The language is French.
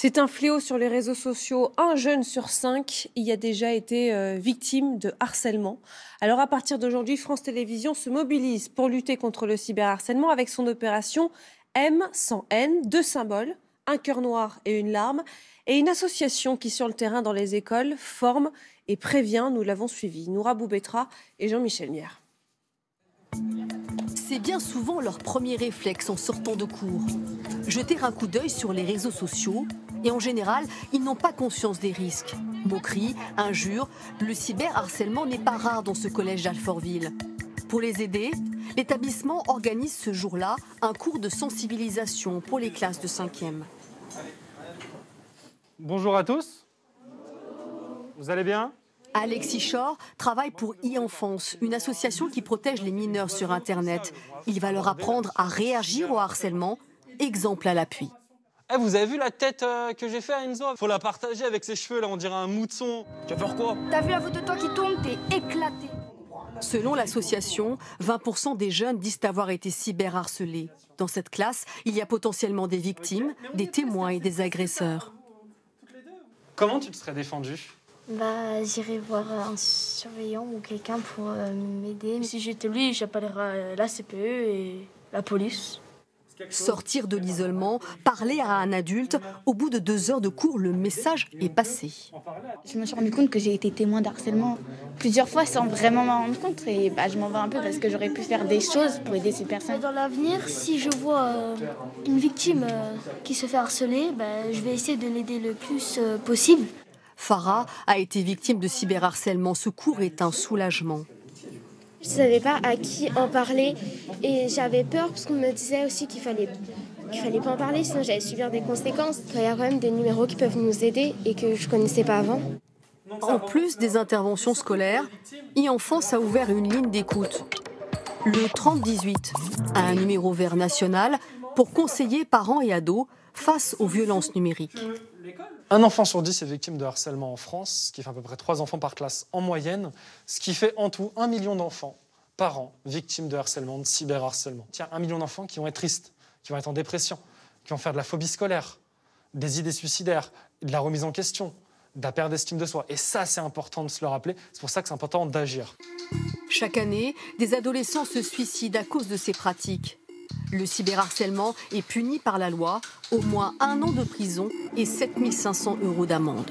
C'est un fléau sur les réseaux sociaux. Un jeune sur 5 y a déjà été victime de harcèlement. Alors à partir d'aujourd'hui, France Télévisions se mobilise pour lutter contre le cyberharcèlement avec son opération M sans N, 2 symboles, un cœur noir et une larme, et une association qui sur le terrain dans les écoles forme et prévient. Nous l'avons suivi, Noura Boubetra et Jean-Michel Mière. C'est bien souvent leur premier réflexe en sortant de cours. Jeter un coup d'œil sur les réseaux sociaux et en général, ils n'ont pas conscience des risques. Moqueries, injures, le cyberharcèlement n'est pas rare dans ce collège d'Alfortville. Pour les aider, l'établissement organise ce jour-là un cours de sensibilisation pour les classes de 5e. Bonjour à tous. Vous allez bien ? Alexis Chor travaille pour e-Enfance, une association qui protège les mineurs sur Internet. Il va leur apprendre à réagir au harcèlement, exemple à l'appui. Vous avez vu la tête que j'ai fait à Enzo ? Faut la partager avec ses cheveux, là, on dirait un mousson. Tu vas faire quoi ? T'as vu la photo de toi qui tourne ? T'es éclaté. Selon l'association, 20% des jeunes disent avoir été cyberharcelés. Dans cette classe, il y a potentiellement des victimes, des témoins et des agresseurs. Comment tu te serais défendu ? J'irai voir un surveillant ou quelqu'un pour m'aider. Si j'étais lui, j'appellerais la CPE et la police. Sortir de l'isolement, parler à un adulte, au bout de 2 heures de cours, le message est passé. Je me suis rendu compte que j'ai été témoin d'harcèlement plusieurs fois sans vraiment m'en rendre compte. Et je m'en vais un peu parce que j'aurais pu faire des choses pour aider ces personnes. Dans l'avenir, si je vois une victime qui se fait harceler, je vais essayer de l'aider le plus possible. Farah a été victime de cyberharcèlement. Ce cours est un soulagement. Je ne savais pas à qui en parler et j'avais peur parce qu'on me disait aussi qu'il fallait pas en parler, sinon j'allais subir des conséquences. Il y a quand même des numéros qui peuvent nous aider et que je ne connaissais pas avant. En plus des interventions scolaires, e-Enfance a ouvert une ligne d'écoute. Le 3018, un numéro vert national pour conseiller parents et ados face aux violences numériques. Un enfant sur 10 est victime de harcèlement en France, ce qui fait à peu près 3 enfants par classe en moyenne, ce qui fait en tout 1 million d'enfants par an victimes de harcèlement, de cyberharcèlement. Tiens, 1 million d'enfants qui vont être tristes, qui vont être en dépression, qui vont faire de la phobie scolaire, des idées suicidaires, de la remise en question, de la perte d'estime de soi. Et ça, c'est important de se le rappeler, c'est pour ça que c'est important d'agir. Chaque année, des adolescents se suicident à cause de ces pratiques. Le cyberharcèlement est puni par la loi, au moins 1 an de prison et 7 500 € d'amende.